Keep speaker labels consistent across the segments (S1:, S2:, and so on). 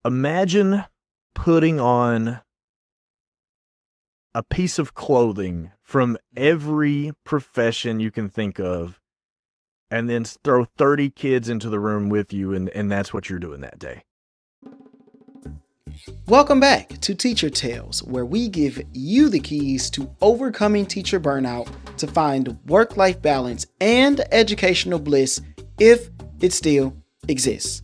S1: Imagine putting on a piece of clothing from every profession you can think of and then throw 30 kids into the room with you, and that's what you're doing that day.
S2: Welcome back to Teacher Tales, where we give you the keys to overcoming teacher burnout to find work-life balance and educational bliss if it still exists.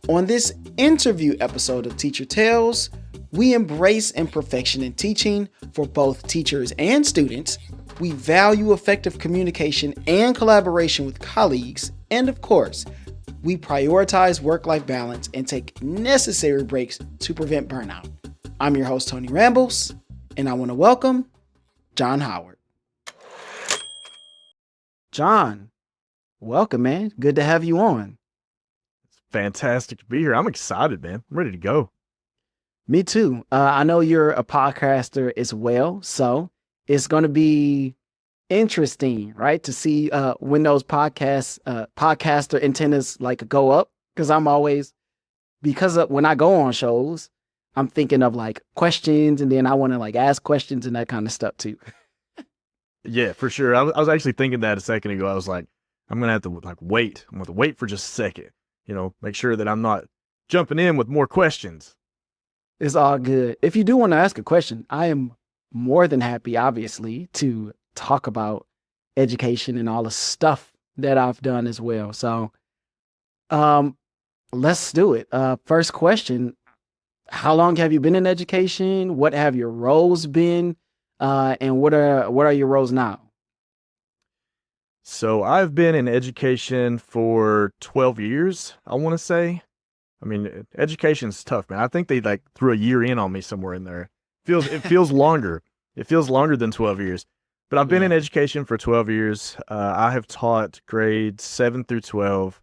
S2: On this interview episode of Teacher Tales, we embrace imperfection in teaching for both teachers and students. We value effective communication and collaboration with colleagues. And of course, we prioritize work-life balance and take necessary breaks to prevent burnout. I'm your host, Tony Rambles, and I want to welcome John Howard. John, welcome, man. Good to have you on.
S1: It's fantastic to be here. I'm excited, man. I'm ready to go.
S2: Me too. I know you're a podcaster as well, so it's going to be interesting, right, to see when those podcaster antennas like go up, because when I go on shows, I'm thinking of like questions, and then I want to like ask questions and that kind of stuff too.
S1: Yeah, for sure. I was actually thinking that a second ago. I was like, I'm gonna have to wait. I'm gonna wait for just a second. Make sure that I'm not jumping in with more questions.
S2: It's all good. If you do want to ask a question, I am more than happy, obviously, to talk about education and all the stuff that I've done as well. So let's do it. First question, how long have you been in education? What have your roles been? And what are your roles now?
S1: So I've been in education for 12 years, I want to say. I mean, education's tough, man. I think they threw a year in on me somewhere in there. It feels longer. It feels longer than 12 years. But I've been in education for 12 years. I have taught grades 7 through 12,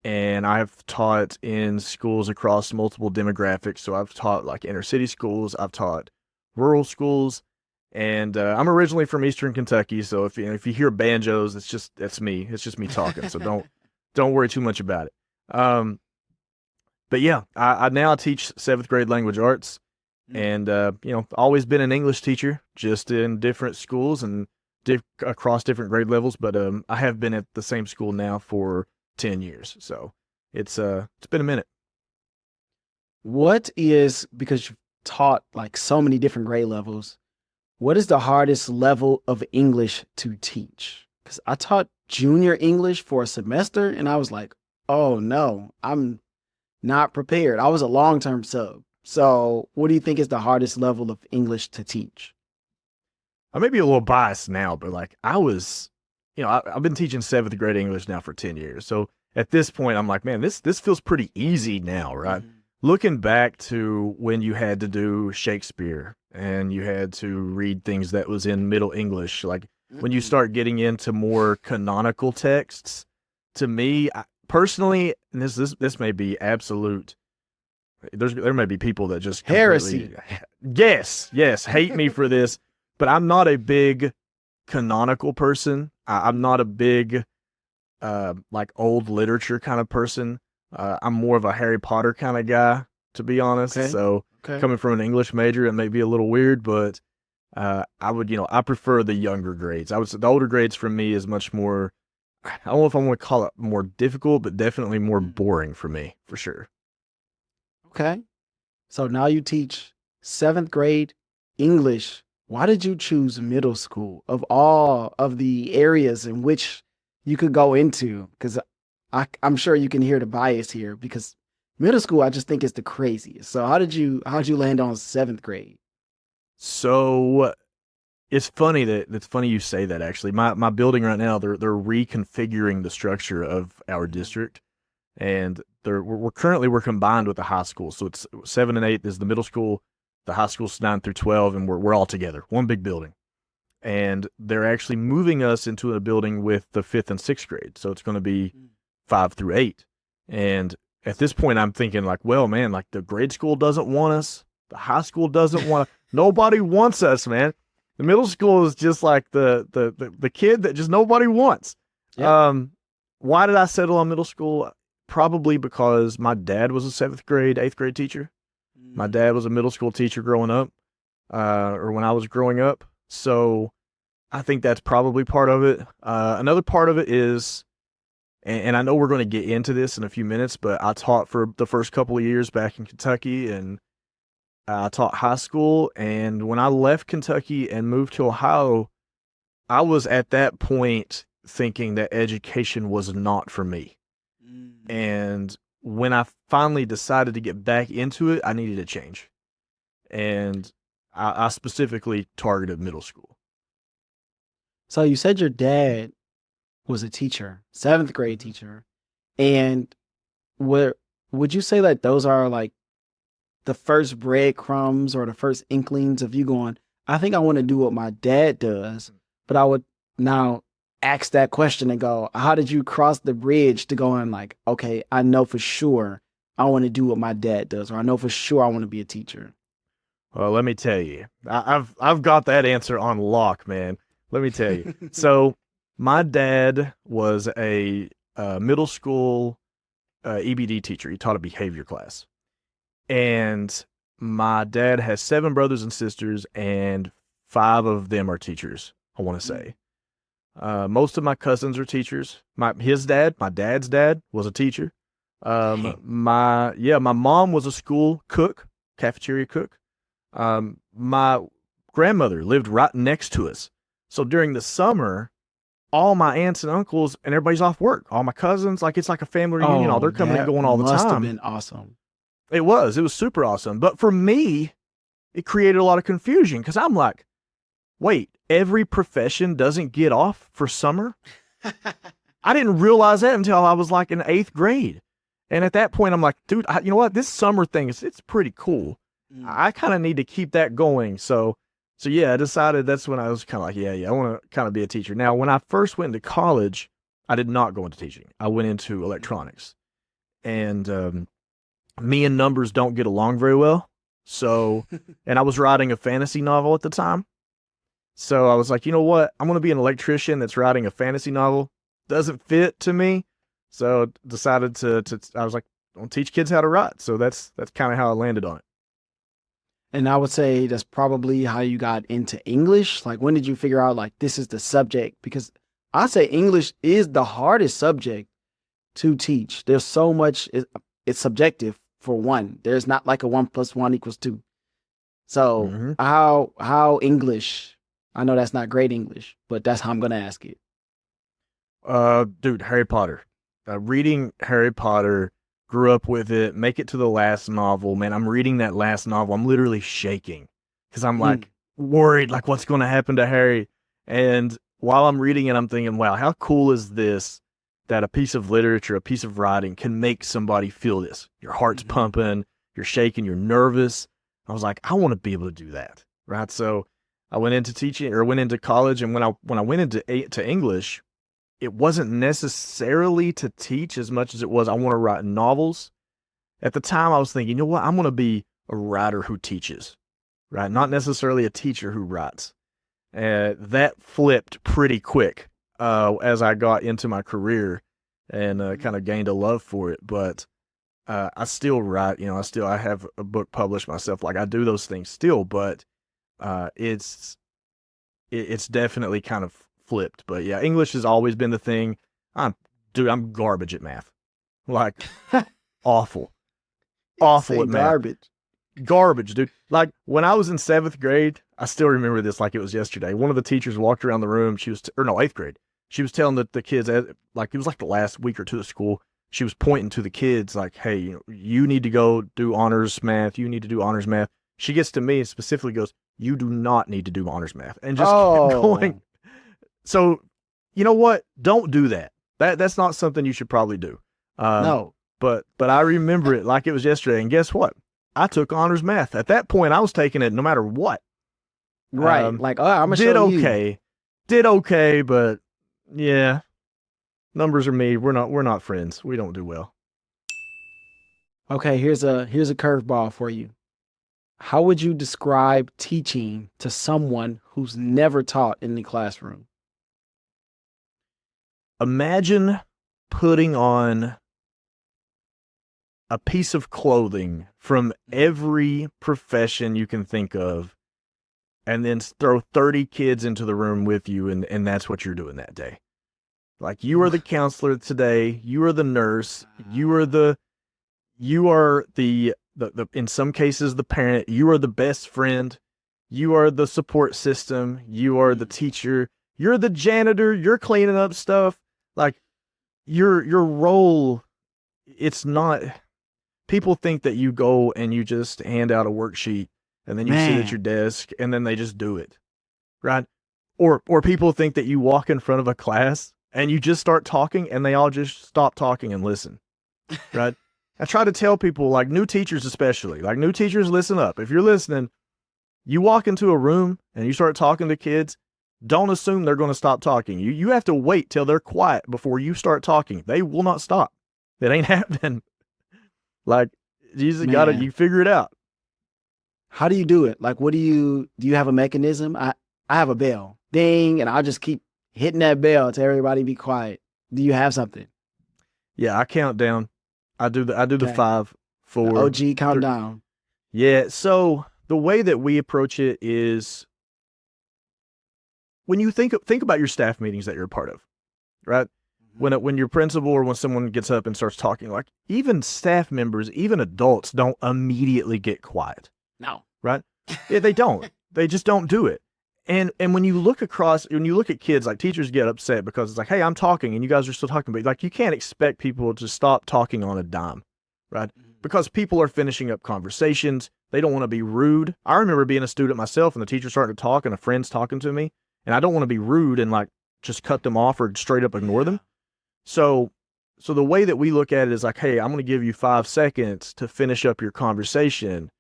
S1: and I have taught in schools across multiple demographics. So I've taught like inner city schools, I've taught rural schools, and I'm originally from Eastern Kentucky. So if you hear banjos, that's me. It's just me talking. So don't worry too much about it. But yeah, I now teach 7th grade language arts, and always been an English teacher, just in different schools and across different grade levels. But I have been at the same school now for 10 years, so it's been a minute.
S2: Because you've taught like so many different grade levels, what is the hardest level of English to teach? Because I taught junior English for a semester, and I was like, oh no, I'm not prepared. I was a long-term sub. So what do you think is the hardest level of English to teach?
S1: I may be a little biased now, but I've been teaching 7th grade English now for 10 years. So at this point, I'm like, man, this feels pretty easy now, right? Mm-hmm. Looking back to when you had to do Shakespeare and you had to read things that was in Middle English, when you start getting into more canonical texts, to me, personally, and this may be absolute. There may be people that just
S2: heresy.
S1: Yes, hate me for this, but I'm not a big canonical person. I'm not a big old literature kind of person. I'm more of a Harry Potter kind of guy, to be honest. Okay. So coming from an English major, it may be a little weird, but I prefer the younger grades. The older grades for me is much more. I don't know if I want to call it more difficult, but definitely more boring for me, for sure.
S2: Okay. So now you teach 7th grade English. Why did you choose middle school of all of the areas in which you could go into? Because I'm sure you can hear the bias here, because middle school, I just think is the craziest. So how'd you land on 7th grade?
S1: So it's funny you say that. Actually, my building right now, they're reconfiguring the structure of our district, and we're currently combined with the high school. So it's 7 and 8 is the middle school, the high school's 9 through 12, and we're all together, one big building. And they're actually moving us into a building with the 5th and 6th grade. So it's going to be 5 through 8. And at this point, I'm thinking well, man, the grade school doesn't want us, the high school doesn't want us, nobody wants us, man. The middle school is just like the kid that just nobody wants. Yeah. Why did I settle on middle school? Probably because my dad was a 7th grade, 8th grade teacher. My dad was a middle school teacher growing up, or when I was growing up. So I think that's probably part of it. Another part of it is, and I know we're going to get into this in a few minutes, but I taught for the first couple of years back in Kentucky, and I taught high school. And when I left Kentucky and moved to Ohio, I was at that point thinking that education was not for me. And when I finally decided to get back into it, I needed a change. And I specifically targeted middle school.
S2: So you said your dad was a teacher, seventh grade teacher. And where would you say that those are like the first breadcrumbs or the first inklings of you going, I think I want to do what my dad does, but I would now ask that question and go, how did you cross the bridge to going like, okay, I know for sure I want to do what my dad does, or I know for sure I want to be a teacher?
S1: Well, let me tell you, I've got that answer on lock, man. Let me tell you. So my dad was a middle school EBD teacher. He taught a behavior class. And my dad has 7 brothers and sisters, and 5 of them are teachers, I want to say. Most of my cousins are teachers. My dad's dad was a teacher. My mom was a school cook, cafeteria cook. My grandmother lived right next to us. So during the summer, all my aunts and uncles and everybody's off work. All my cousins, like it's like a family reunion. They're coming and going all the time.
S2: Must have been awesome.
S1: It was super awesome. But for me, it created a lot of confusion because I'm like, wait, every profession doesn't get off for summer? I didn't realize that until I was like in 8th grade. And at that point, I'm like, dude, you know what? This summer thing it's pretty cool. I kind of need to keep that going. So yeah, I decided that's when I was kind of like, yeah, I want to kind of be a teacher. Now, when I first went into college, I did not go into teaching. I went into electronics. And me and numbers don't get along very well. So, and I was writing a fantasy novel at the time. So I was like, you know what? I'm going to be an electrician that's writing a fantasy novel. Doesn't fit to me. So decided I was like, I'll teach kids how to write. So that's kind of how I landed on it.
S2: And I would say that's probably how you got into English. Like, when did you figure out like this is the subject? Because I say English is the hardest subject to teach. There's so much, it's subjective. For one, there's not like a 1 + 1 = 2. So how English? I know that's not great English, but that's how I'm gonna ask it.
S1: Dude, Harry Potter. Reading Harry Potter, grew up with it. Make it to the last novel, man. I'm reading that last novel. I'm literally shaking because I'm like worried, like what's going to happen to Harry. And while I'm reading it, I'm thinking, wow, how cool is this? That a piece of literature, a piece of writing can make somebody feel this. Your heart's pumping, you're shaking, you're nervous. I was like, I want to be able to do that, right? So I went into teaching or went into college, and when I went into English, it wasn't necessarily to teach as much as it was I want to write novels. At the time, I was thinking, you know what? I'm going to be a writer who teaches, right? Not necessarily a teacher who writes. That flipped pretty quick. As I got into my career and kind of gained a love for it. But I still write, I have a book published myself. Like I do those things still, but it's definitely kind of flipped. But yeah, English has always been the thing. I'm garbage at math. Like awful at math. Garbage, dude. Like when I was in 7th grade, I still remember this like it was yesterday. One of the teachers walked around the room. She was, 8th grade. She was telling the kids, like it was like the last week or two of school. She was pointing to the kids like, hey, you need to go do honors math. You need to do honors math. She gets to me and specifically goes, you do not need to do honors math. And just kept going. So, you know what? Don't do that. That's not something you should probably do.
S2: No.
S1: But I remember it like it was yesterday. And guess what? I took honors math. At that point, I was taking it no matter what.
S2: Right. I'm going to show you.
S1: Did okay, but yeah. Numbers are me. We're not friends. We don't do well.
S2: Okay, here's a curveball for you. How would you describe teaching to someone who's never taught in the classroom?
S1: Imagine putting on a piece of clothing from every profession you can think of, and then throw 30 kids into the room with you, and that's what you're doing that day. Like, you are the counselor today, you are the nurse, you are the in some cases the parent, you are the best friend, you are the support system, you are the teacher, you're the janitor, you're cleaning up stuff. Like, your role, it's not, people think that you go and you just hand out a worksheet and then you sit at your
S2: Man,
S1: desk and then they just do it, right? Or people think that you walk in front of a class and you just start talking and they all just stop talking and listen, right? I try to tell people, like new teachers especially, like new teachers, listen up. If you're listening, you walk into a room and you start talking to kids, don't assume they're going to stop talking. You have to wait till they're quiet before you start talking. They will not stop. It ain't happening. Like, you just gotta,
S2: man,
S1: you figure it out.
S2: how do you do it? Like, what do you have a mechanism? I have a bell, ding, and I'll just keep hitting that bell to everybody be quiet. Do you have something?
S1: Yeah, I count down. I do the
S2: Okay,
S1: five,
S2: the
S1: four,
S2: OG
S1: three.
S2: countdown.
S1: Yeah. So the way that we approach it is, when you think about your staff meetings that you're a part of, right?
S2: Mhm.
S1: When your principal or when someone gets up and starts talking, like, even staff members, even adults don't immediately get quiet,
S2: No.
S1: right? Yeah, they don't. They just don't do it. And when you look at kids, like, teachers get upset because it's like, hey, I'm talking and you guys are still talking, but like, you can't expect people to stop talking on a dime, right?
S2: Mhm.
S1: Because people are finishing up conversations. They don't want to be rude. I remember being a student myself and the teacher starting to talk and a friend's talking to me, and I don't want to be rude and like just cut them off or straight up ignore
S2: Yeah.
S1: them. So so the way that we look at it is like, hey, I'm going to give you 5 seconds to finish up your conversation.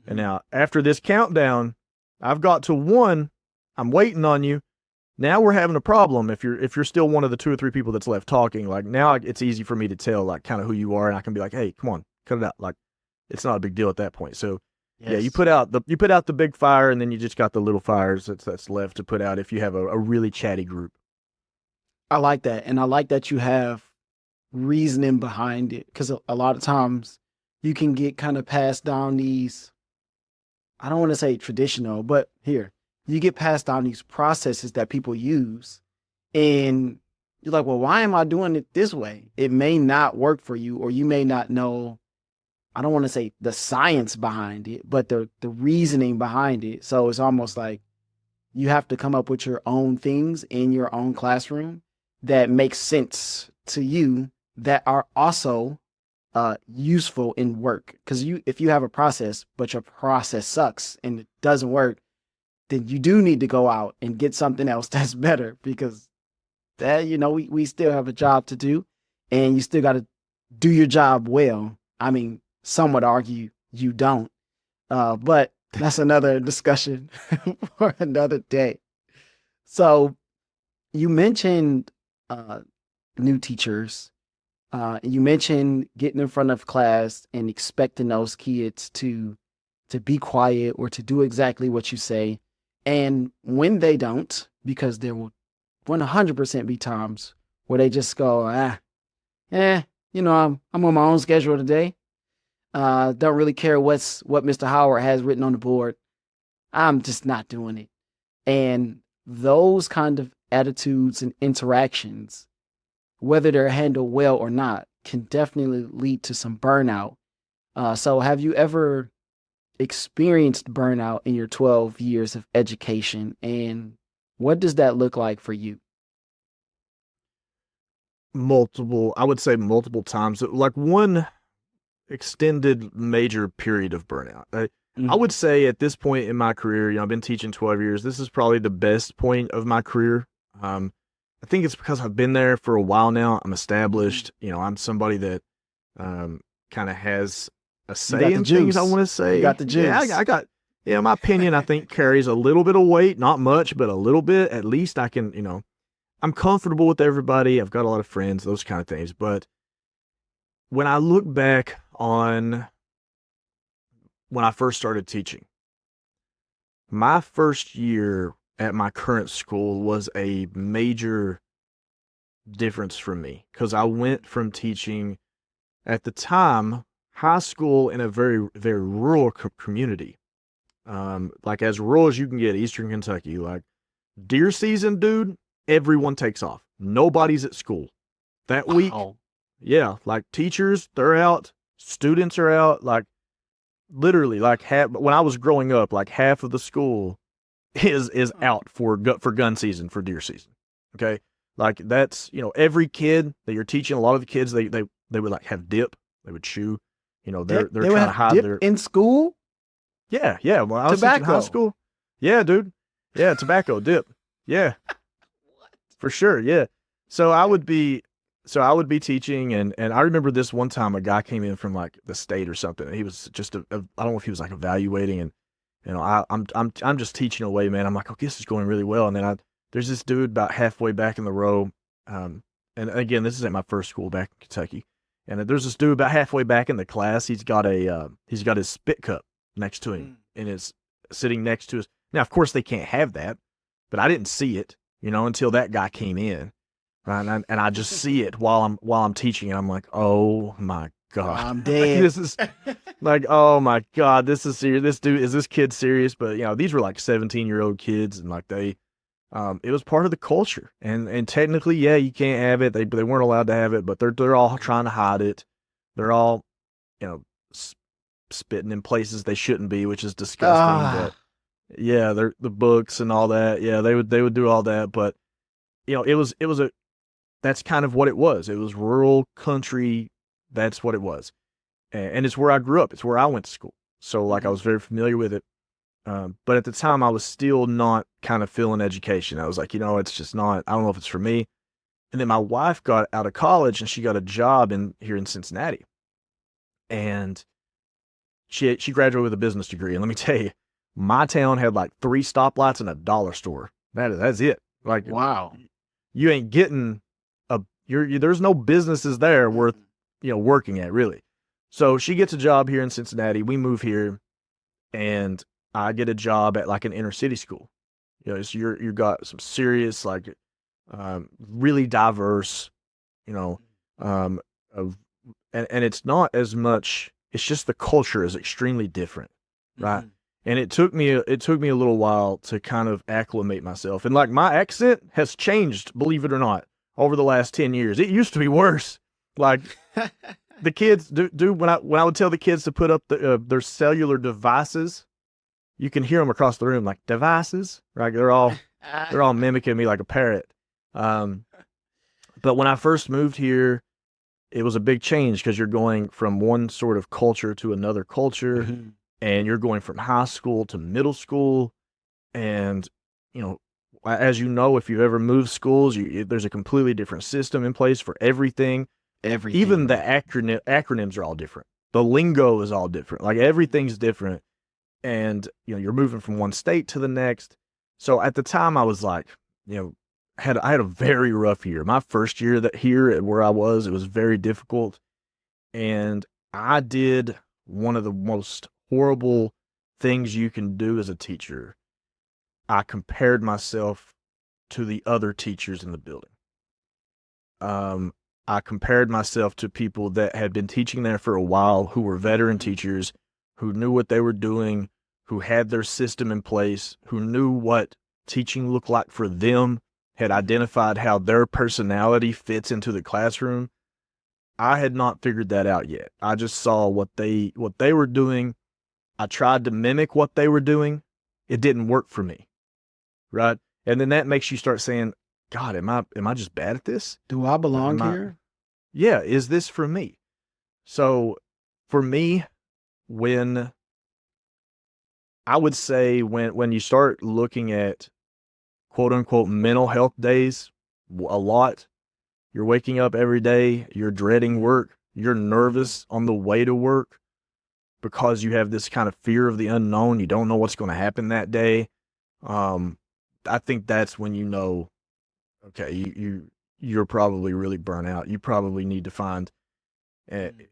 S1: And
S2: Mhm.
S1: now, after this countdown, I've got to 1. I'm waiting on you. Now we're having a problem. If you're still one of the 2 or 3 people that's left talking, like, now it's easy for me to tell, like, kind of who you are, and I can be like, hey, come on, cut it out. Like, it's not a big deal at that point. So yeah, you
S2: Yes.
S1: put out the big fire, and then you just got the little fires that's left to put out if you have a really chatty group.
S2: I like that. And I like that you have reasoning behind it. Because a lot of times you can get kind of passed down these, I don't want to say traditional, but here, you get passed down these processes that people use. And you're like, well, why am I doing it this way? It may not work for you, or you may not know, I don't want to say the science behind it, but the reasoning behind it. So it's almost like you have to come up with your own things in your own classroom that make sense to you, that are also useful in work. Because if you have a process but your process sucks and it doesn't work, then you do need to go out and get something else that's better, because that, we still have a job to do, and you still got to do your job well. I mean, some would argue you don't, but that's another discussion for another day. So you mentioned uh, new teachers. You mentioned getting in front of class and expecting those kids to be quiet or to do exactly what you say. And when they don't, because there will 100% be times where they just go, eh, I'm on my own schedule today. Don't really care what Mr. Howard has written on the board. I'm just not doing it. And those kind of attitudes and interactions, whether they're handled well or not, can definitely lead to some burnout. So have you ever experienced burnout in your 12 years of education, and what does that look like for you?
S1: I would say multiple times. Like, one extended major period of burnout. I would
S2: Mhm.
S1: say at this point in my career, I've been teaching 12 years. This is probably the best point of my career. Um, I think it's because I've been there for a while now. I'm
S2: Mhm.
S1: established. I'm somebody that um, kind of has a
S2: You
S1: say
S2: got the
S1: in things, I
S2: juice.
S1: want to
S2: You got
S1: say.
S2: the
S1: Yeah, I
S2: juice.
S1: got, my opinion, I think, carries a little bit of weight. Not much, but a little bit. At least I can, I'm comfortable with everybody. I've got a lot of friends, those kind of things. But when I look back on when I first started teaching, my first year at my current school was a major difference for me because I went from teaching at the time high school in a very, very rural community. Like as rural as you can get, Eastern Kentucky. Like deer season, dude, everyone takes off. Nobody's at school that week.
S2: Wow.
S1: Yeah, like teachers, they're out. Students are out. Like literally, like when I was growing up, like half of the school is out for gun season, for deer season. Okay, like that's every kid that you're teaching. A lot of the kids they would like have dip. They would chew. They're
S2: They would
S1: trying to
S2: have
S1: hide
S2: dip
S1: their
S2: in school?
S1: yeah. When I was teaching high
S2: Tobacco.
S1: school, yeah, dude, yeah, tobacco dip, yeah, for sure, yeah. So I would be teaching, and I remember this one time a guy came in from like the state or something. And he was just I don't know if he was like evaluating, and I'm just teaching away, man. I'm like, okay, this is going really well, and then there's this dude about halfway back in the row, and again, this is at my first school back in Kentucky, and there's this dude about halfway back in the class. He's got his spit cup next to him, and it's sitting next to us. Now, of course, they can't have that, but I didn't see it, until that guy came in, right? And I just see it while I'm teaching, and I'm like, oh my God,
S2: I'm dead.
S1: this is like, oh my God, this is serious. This kid serious? But these were like 17-year-old kids, and like it was part of the culture, and technically, yeah, you can't have it. They weren't allowed to have it, but they're all trying to hide it. They're all, you know, spitting in places they shouldn't be, which is disgusting. But yeah, they're the books and all that. Yeah, they would do all that, but it was that's kind of what it was. It was rural country. That's what it was. And it's where I grew up. It's where I went to school. So like I was very familiar with it. But at the time I was still not kind of feeling education. I was like, it's just not, I don't know if it's for me. And then my wife got out of college and she got a job here in Cincinnati. And she graduated with a business degree. And let me tell you, my town had like 3 stoplights and a dollar store. That's it. Like,
S2: wow.
S1: You ain't getting there's no businesses there worth, working at, really. So she gets a job here in Cincinnati. We move here, and I get a job at like an inner city school. So you got some serious, like, really diverse, of, and it's not as much. It's just the culture is extremely different, right? Mm-hmm. And it took me a little while to kind of acclimate myself. And like my accent has changed, believe it or not, over the last 10 years. It used to be worse. Like the kids do when I would tell the kids to put up their cellular devices, you can hear them across the room, like, devices, right? They're all mimicking me like a parrot. But when I first moved here, it was a big change because you're going from one sort of culture to another culture. Mm-hmm. And you're going from high school to middle school. And, as if you've ever moved schools, there's a completely different system in place for everything. Even the acronyms are all different. The lingo is all different. Like everything's different. And, you're moving from one state to the next. So at the time I was like, I had a very rough year. My first year where I was, it was very difficult. And I did one of the most horrible things you can do as a teacher. I compared myself to the other teachers in the building. I compared myself to people that had been teaching there for a while, who were veteran teachers, who knew what they were doing, who had their system in place, who knew what teaching looked like for them, had identified how their personality fits into the classroom. I had not figured that out yet. I just saw what they were doing. I tried to mimic what they were doing. It didn't work for me. Right? And then that makes you start saying, God, am I just bad at this?
S2: Do I belong here?
S1: Yeah, is this for me? So for me, when you start looking at quote unquote mental health days a lot, you're waking up every day, you're dreading work, you're nervous on the way to work because you have this kind of fear of the unknown. You don't know what's going to happen that day. I think that's when okay, you're probably really burnt out. You probably need to find,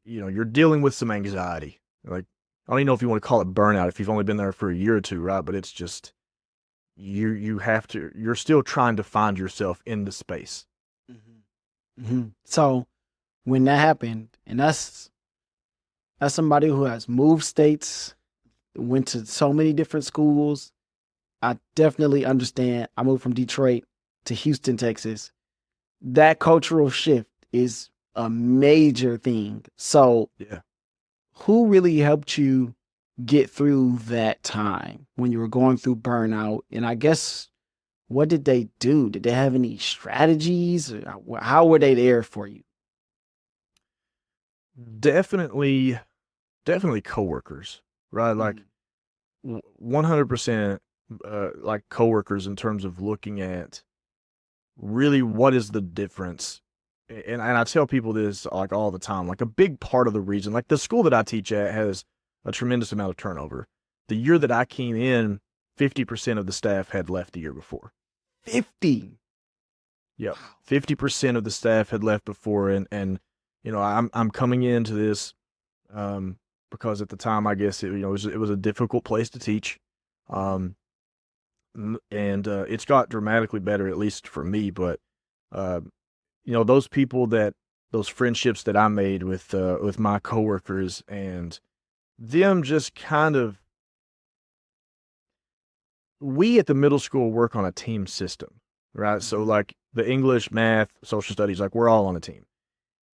S1: you're dealing with some anxiety. Like, I don't even know if you want to call it burnout if you've only been there for a year or two, right? But it's just, you're still trying to find yourself in the space.
S2: Mm-hmm. Mm-hmm. So when that happened, and as somebody who has moved states, went to so many different schools, I definitely understand. I moved from Detroit to Houston, Texas. That cultural shift is a major thing. So,
S1: Yeah.
S2: who really helped you get through that time when you were going through burnout? And I guess, what did they do? Did they have any strategies? How were they there for you?
S1: Definitely, definitely coworkers, right? Like
S2: Mhm.
S1: 100%, like coworkers in terms of looking at really what is the difference. And I tell people this like all the time. Like a big part of the reason, like the school that I teach at has a tremendous amount of turnover. The year that I came in, 50% of the staff had left the year before.
S2: 50.
S1: Yep.
S2: Wow.
S1: 50% of the staff had left before, and I'm coming into this um because at the time I guess it was a difficult place to teach.
S2: Mhm.
S1: Um and it's got dramatically better, at least for me, but uh those people, that those friendships that I made with my coworkers, and them just kind of, we at the middle school work on a team system, right? So
S2: Mhm.
S1: like the English, math, social studies, like we're all on a team.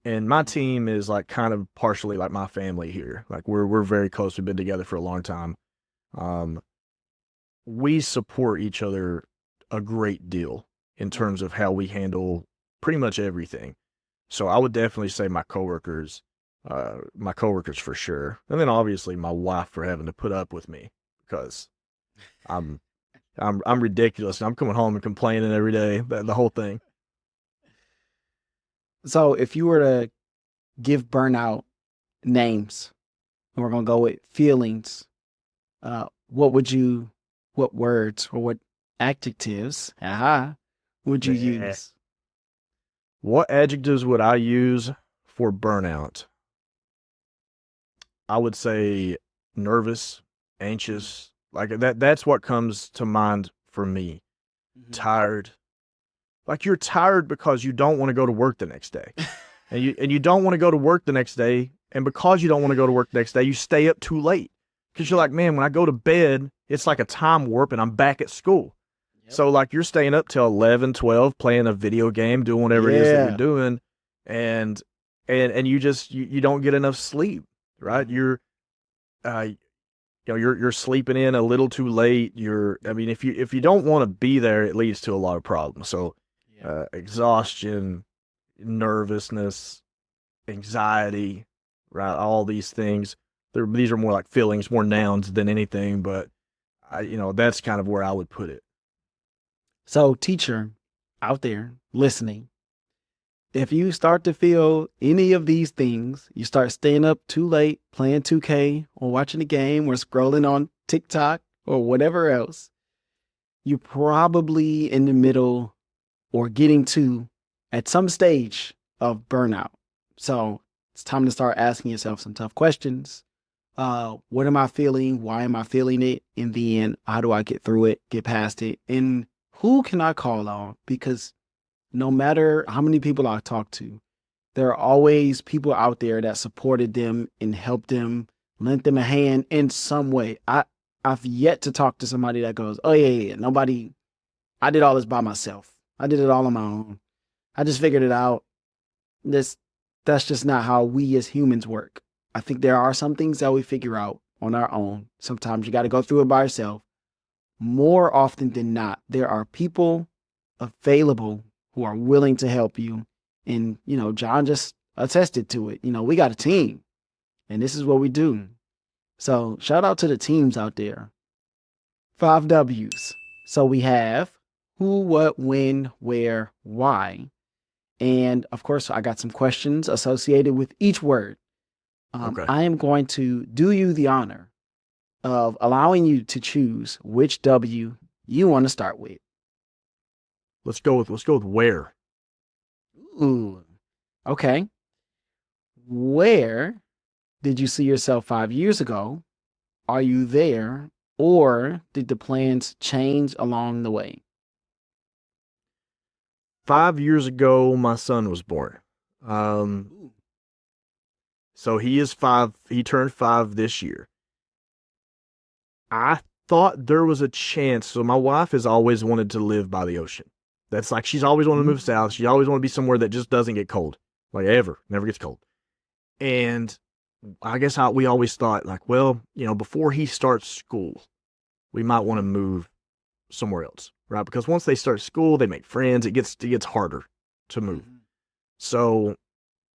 S1: And my team is like kind of partially like my family here. Like we're very close. We've been together for a long time. Um, we support each other a great deal in
S2: Mhm.
S1: terms of how we handle pretty much everything. So I would definitely say my coworkers for sure, and then obviously my wife for having to put up with me because I'm I'm ridiculous. And I'm coming home and complaining every day. The whole thing.
S2: So, if you were to give burnout names, and we're gonna go with feelings, what words or what adjectives, would you
S1: Nah.
S2: use?
S1: What adjectives would I use for burnout? I would say nervous, anxious. Like that's what comes to mind for me.
S2: Mhm.
S1: Tired. Like you're tired because you don't want to go to work the next day. And you don't want to go to work the next day, and because you don't want to go to work the next day, you stay up too late. Cuz you're
S2: Yep.
S1: like, "Man, when I go to bed, it's like a time warp and I'm back at school."
S2: Yep.
S1: So like you're staying up till 11, 12, playing a video game, doing whatever it is that you're
S2: Yeah.
S1: doing, and and you don't get enough sleep, right?
S2: Mhm.
S1: You're sleeping in a little too late. I mean, if you don't want to be there, it leads to a lot of problems. So,
S2: Yep.
S1: exhaustion, nervousness, anxiety, right? All these things. These are more like feelings, more nouns than anything. But that's kind of where I would put it.
S2: So, teacher out there listening, if you start to feel any of these things, you start staying up too late, playing 2K or watching a game or scrolling on TikTok or whatever else, you're probably in the middle or getting to at some stage of burnout. So it's time to start asking yourself some tough questions. What am I feeling? Why am I feeling it? In the end, how do I get through it, get past it? And who can I call on? Because no matter how many people I talk to, there are always people out there that supported them and helped them, lent them a hand in some way. I've yet to talk to somebody that goes, "Oh yeah, nobody. I did all this by myself. I did it all on my own. I just figured it out." This that's just not how we as humans work. I think there are some things that we figure out on our own. Sometimes you got to go through it by yourself. More often than not, there are people available who are willing to help you. And, John just attested to it. We got a team and this is what we do. So shout out to the teams out there. 5 W's. So we have who, what, when, where, why. And of course, I got some questions associated with each word.
S1: Okay,
S2: I am going to do you the honor of allowing you to choose which W you want to start with.
S1: let's go with where.
S2: Ooh, okay. Where did you see yourself 5 years ago? Are you there? Or did the plans change along the way?
S1: 5 years ago, my son was born. Um,
S2: Ooh.
S1: So he is 5. He turned 5 this year. I thought there was a chance. So my wife has always wanted to live by the ocean. That's like she's always wanted to move south. She always wanted to be somewhere that just doesn't get cold, like ever, never gets cold. And I guess we always thought like, well, before he starts school, we might want to move somewhere else, right? Because once they start school, they make friends. It gets harder to move. So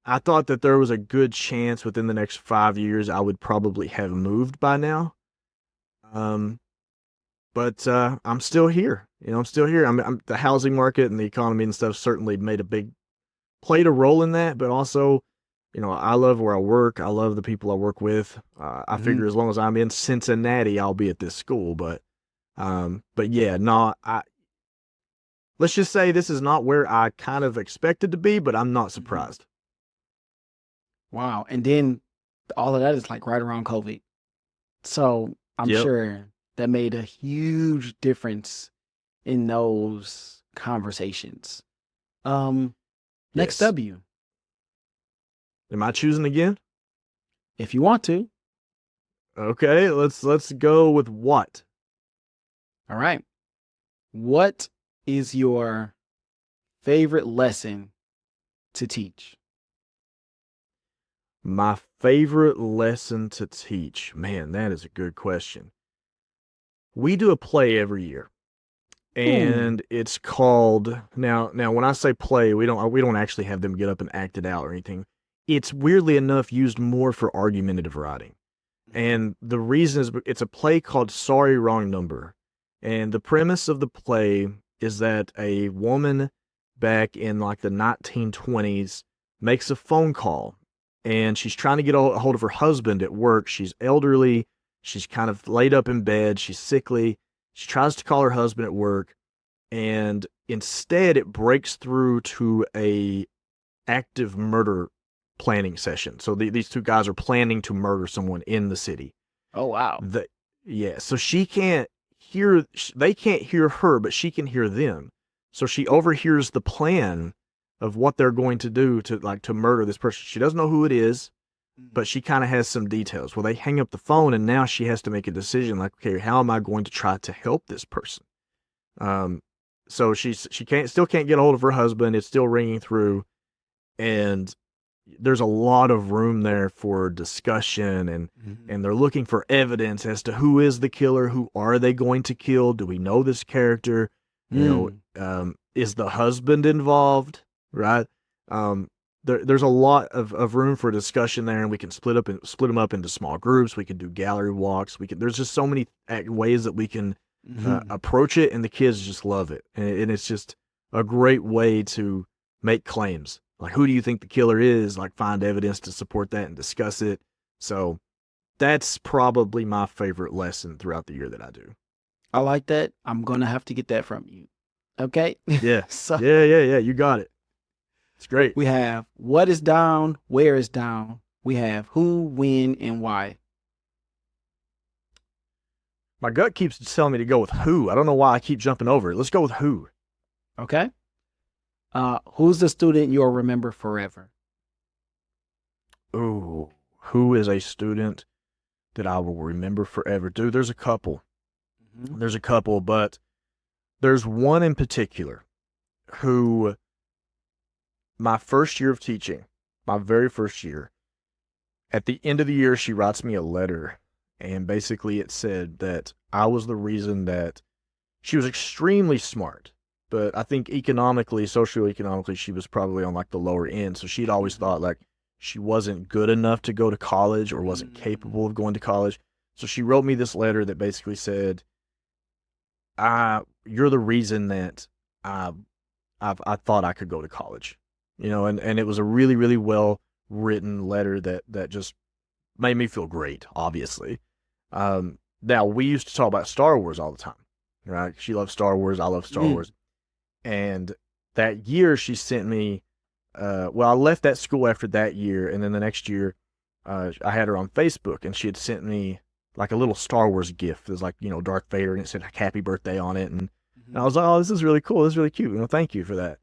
S1: I thought that there was a good chance within the next 5 years I would probably have moved by now. But I'm still here. I'm still here. The housing market and the economy and stuff certainly played a role in that, but also, I love where I work. I love the people I work with. I figure as long as I'm in Cincinnati, I'll be at this school. But yeah, no, let's just say this is not where I kind of expected to be, but I'm not surprised.
S2: Wow. And then all of that is like right around COVID. So I'm
S1: Yep.
S2: sure that made a huge difference in those conversations. Next
S1: Yes.
S2: W,
S1: Am I choosing again?
S2: if you want to.
S1: Okay, let's go with what?
S2: All right. What is your favorite lesson to teach?
S1: My favorite lesson to teach. Man, that is a good question. We do a play every year, and it's called now. When I say play, we don't actually have them get up and act it out or anything. It's weirdly enough used more for argumentative writing, and the reason is it's a play called Sorry, Wrong Number, and the premise of the play is that a woman back in like the 1920s makes a phone call, and she's trying to get a hold of her husband at work. She's elderly. She's kind of laid up in bed. She's sickly. She tries to call her husband at work, and instead it breaks through to a active murder planning session. So these two guys are planning to murder someone in the city.
S2: Oh, wow.
S1: Yeah, so she can't hear, they can't hear her, but she can hear them. So she overhears the plan of what they're going to do to murder this person. She doesn't know who it is, but she kind of has some details. Well, they hang up the phone, and now she has to make a decision like, okay, how am I going to try to help this person? So she still can't get a hold of her husband. It's still ringing through, and there's a lot of room there for discussion, and they're looking for evidence as to who is the killer, who are they going to kill, do we know this character, is the husband involved, right? There's a lot of room for discussion there, and we can split them up into small groups. We can do gallery walks. There's just so many ways that we can approach it, and the kids just love it, and it's just a great way to make claims. Like, who do you think the killer is? Like, find evidence to support that and discuss it. So that's probably my favorite lesson throughout the year that I do.
S2: I like that. I'm going to have to get that from you. Okay?
S1: Yeah.
S2: So
S1: Yeah. You got it. It's great.
S2: we have what is down, where is down. We have who, when, and why.
S1: My gut keeps telling me to go with who. I don't know why I keep jumping over it. Let's go with who.
S2: Okay? Who's the student you'll remember forever?
S1: Ooh, who is a student that I will remember forever? Dude, there's a couple. There's a couple, but there's one in particular who, my first year of teaching, my very first year, at the end of the year, she writes me a letter, and basically it said that I was the reason that she was extremely smart, but I think socioeconomically, she was probably on like the lower end. So she'd always thought like she wasn't good enough to go to college or wasn't capable of going to college. So she wrote me this letter that basically said, you're the reason that I thought I could go to college, and it was a really, really well written letter that just made me feel great, obviously. Now we used to talk about Star Wars all the time, right? She loves Star Wars. I love Star Wars. And that year she sent me, I left that school after that year. And then the next year, I had her on Facebook, and she had sent me like a little Star Wars gift. It was like, Darth Vader, and it said like happy birthday on it. And I was like, oh, this is really cool. This is really cute. Thank you for that.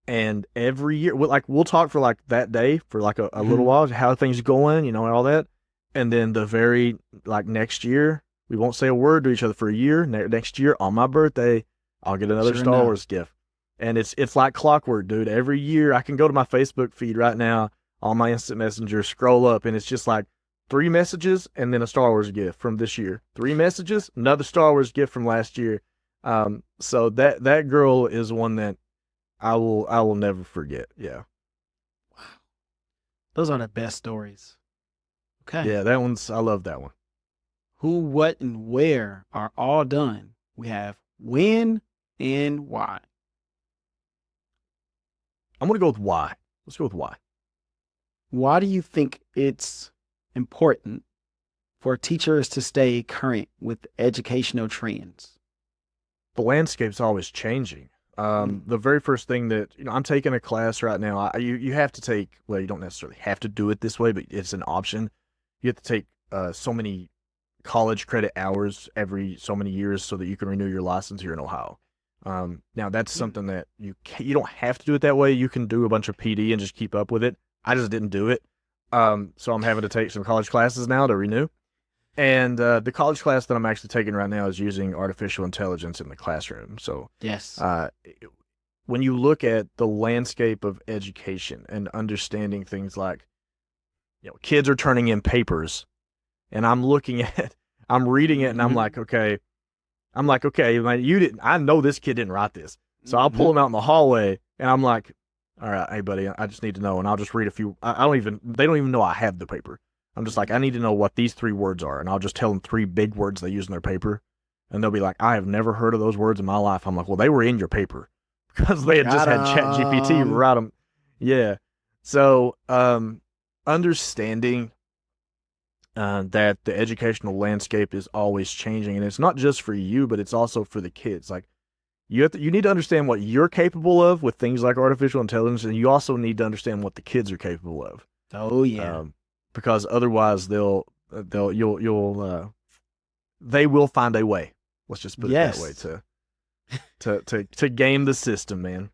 S1: And every year, we'll talk for like that day for like a little
S2: Mhm.
S1: while, how things going, and all that. And then the very like next year, we won't say a word to each other for a year. Next year on my birthday, I'll get another
S2: Sure
S1: Star
S2: enough.
S1: Wars gift, and it's like clockwork, dude. Every year, I can go to my Facebook feed right now on my instant messenger, scroll up, and it's just like 3 messages and then a Star Wars gift from this year. 3 messages, another Star Wars gift from last year. So that girl is one that I will never forget. Yeah.
S2: Those are the best stories. Okay.
S1: Yeah, I love that one.
S2: Who, what, and where are all done. We have when and why.
S1: I'm gonna go with why. Let's go with why.
S2: Why do you think it's important for teachers to stay current with educational trends?
S1: The landscape's always changing.
S2: Mm.
S1: The very first thing that I'm taking a class right now. You have to take, well, you don't necessarily have to do it this way, but it's an option. You have to take so many college credit hours every so many years so that you can renew your license here in Ohio. Now that's
S2: Mm.
S1: something that you don't have to do it that way. You can do a bunch of PD and just keep up with it. I just didn't do it. So I'm having to take some college classes now to renew. And the college class that I'm actually taking right now is using artificial intelligence in the classroom. So
S2: Yes.
S1: uh, when you look at the landscape of education and understanding things like, kids are turning in papers, and I'm looking at, I'm reading it, and I'm like, okay, man, you didn't. I know this kid didn't write this, so I'll pull him out in the hallway, and I'm like, all right, hey buddy, I just need to know, and I'll just read a few. I don't even. They don't even know I have the paper. I'm just like, I need to know what these 3 words are, and I'll just tell them 3 big words they use in their paper, and they'll be like, I have never heard of those words in my life. I'm like, well, they were in your paper because they had just
S2: Got
S1: had Chat GPT
S2: 'em.
S1: write them. Yeah. So, understanding that the educational landscape is always changing, and it's not just for you, but it's also for the kids. Like you need to understand what you're capable of with things like artificial intelligence, and you also need to understand what the kids are capable of.
S2: Oh yeah.
S1: Because otherwise they will find a way. Let's just put it that way
S2: Yes.
S1: to game the system, man.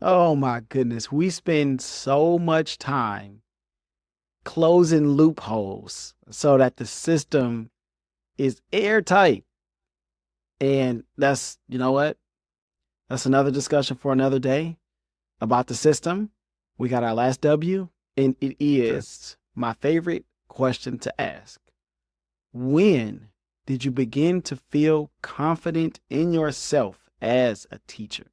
S2: Oh my goodness. We spend so much time closing loopholes so that the system is airtight. And that's, you know what? That's another discussion for another day about the system. We got our last W, and it
S1: Sure.
S2: is my favorite question to ask. When did you begin to feel confident in yourself as a teacher?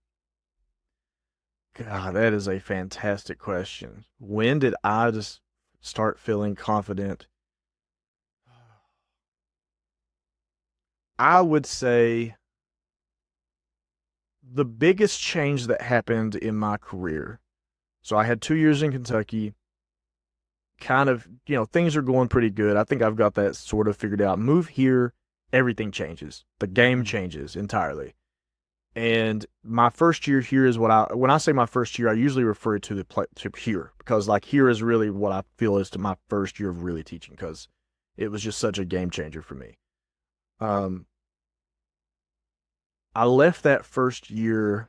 S1: God, that is a fantastic question. When did I just start feeling confident? I would say the biggest change that happened in my career. So I had 2 years in Kentucky. Kind of, things are going pretty good. I think I've got that sort of figured out. Move here, everything changes. The game
S2: Mm.
S1: changes entirely. And my first year here is when I say my first year, I usually refer to to here, because like here is really what I feel is to my first year of really teaching, because it was just such a game changer for me. Um, I left that first year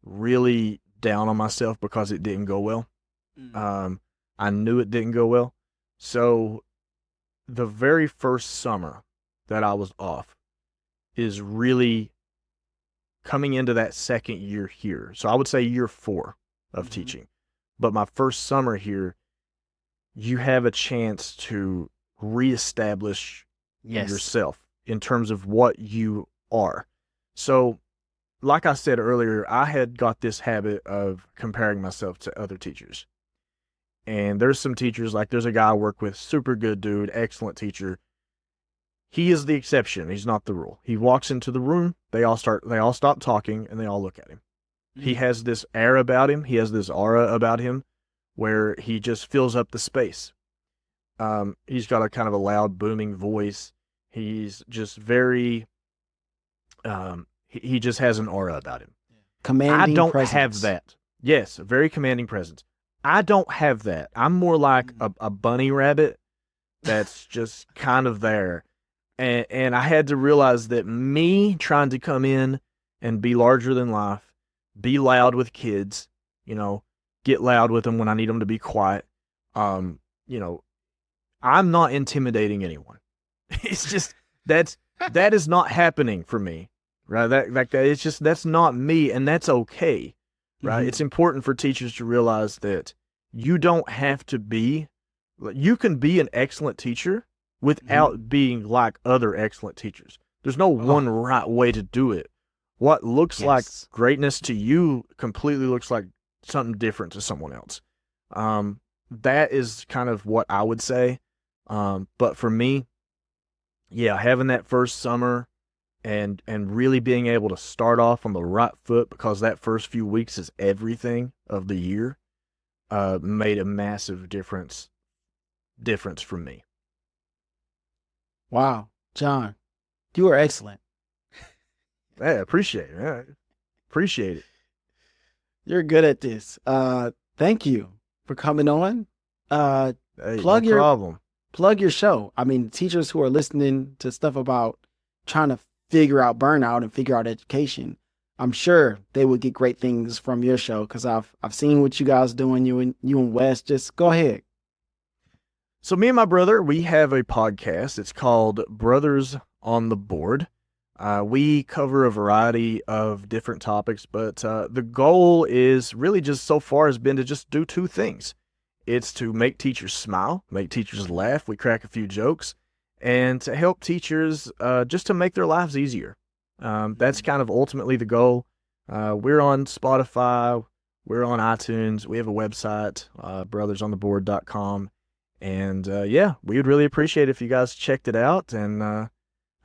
S1: really down on myself because it didn't go well.
S2: Mm.
S1: Um, I knew it didn't go well. So the very first summer that I was off is really coming into that second year here. So I would say year 4 of
S2: Mhm.
S1: teaching. But my first summer here, you have a chance to reestablish
S2: Yes.
S1: yourself in terms of what you are. So, like I said earlier, I had got this habit of comparing myself to other teachers. And there's some teachers, like there's a guy I work with, super good dude, excellent teacher. He is the exception. He's not the rule. He walks into the room, they all stop talking, and they all look at him. He
S2: Mm.
S1: has this air about him. He has this aura about him where he just fills up the space. He's got a kind of a loud, booming voice. He's just very, he just has an aura about him. I
S2: Commanding
S1: don't have
S2: presence.
S1: that. Yes, a very commanding presence. I don't have that. I'm more like
S2: Mm.
S1: a bunny rabbit that's just kind of there. And I had to realize that me trying to come in and be larger than life, be loud with kids, get loud with them when I need them to be quiet. You know, I'm not intimidating anyone. It's just that is not happening for me, right? It's just that's not me, and that's okay, right?
S2: Mhm.
S1: It's important for teachers to realize that you don't have to be. You can be an excellent teacher without being like other excellent teachers. There's no
S2: Oh,
S1: one right way to do it. What looks like
S2: yes.
S1: greatness to you completely looks like something different to someone else. That is kind of what I would say. But for me, yeah, having that first summer and really being able to start off on the right foot, because that first few weeks is everything of the year, made a massive difference for me.
S2: Wow. John, you are excellent.
S1: Hey, I appreciate it. Yeah, appreciate it.
S2: You're good at this. Thank you for coming on. Uh,
S1: Hey, no
S2: plug your
S1: problem.
S2: plug your show. I mean, teachers who are listening to stuff about trying to figure out burnout and figure out education, I'm sure they would get great things from your show because I've seen what you guys doing. You and Wes. Just go ahead.
S1: So me and my brother, we have a podcast. It's called Brothers on the Board. We cover a variety of different topics, but the goal is really just so far has been to just do two things. It's to make teachers smile, make teachers laugh. We crack a few jokes, and to help teachers just to make their lives easier. That's kind of ultimately the goal. We're on Spotify, we're on iTunes, we have a website, brothersontheboard.com. And yeah, we would really appreciate if you guys checked it out. And I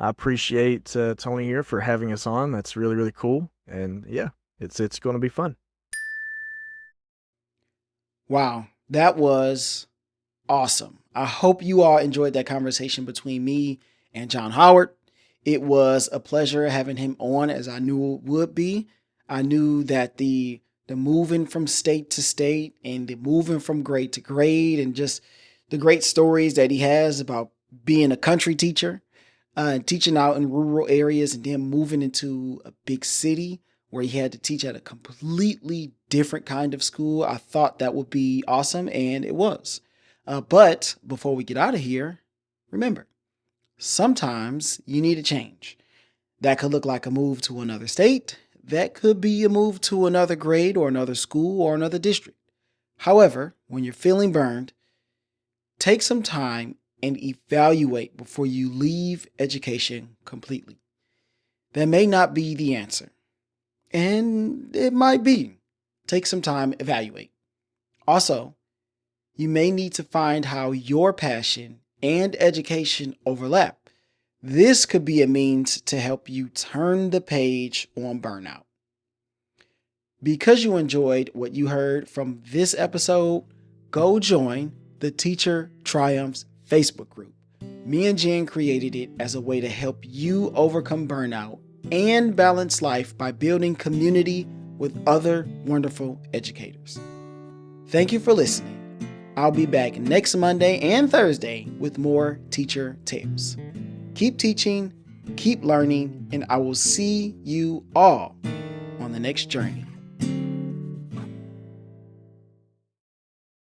S1: appreciate Tony here for having us on. That's really, really cool. And yeah, it's going to be fun.
S2: Wow, that was awesome. I hope you all enjoyed that conversation between me and John Howard. It was a pleasure having him on, as I knew it would be. I knew that the moving from state to state and the moving from grade to grade and just the great stories that he has about being a country teacher, teaching out in rural areas and then moving into a big city where he had to teach at a completely different kind of school. I thought that would be awesome, and it was. But before we get out of here, remember, sometimes you need a change. That could look like a move to another state. That could be a move to another grade or another school or another district. However, when you're feeling burned, take some time and evaluate before you leave education completely. That may not be the answer, and it might be. Take some time, evaluate. Also, you may need to find how your passion and education overlap. This could be a means to help you turn the page on burnout. Because you enjoyed what you heard from this episode, go join the Teacher Triumphs Facebook group. Me and Jen created it as a way to help you overcome burnout and balance life by building community with other wonderful educators. Thank you for listening. I'll be back next Monday and Thursday with more teacher tales. Keep teaching, keep learning, and I will see you all on the next journey.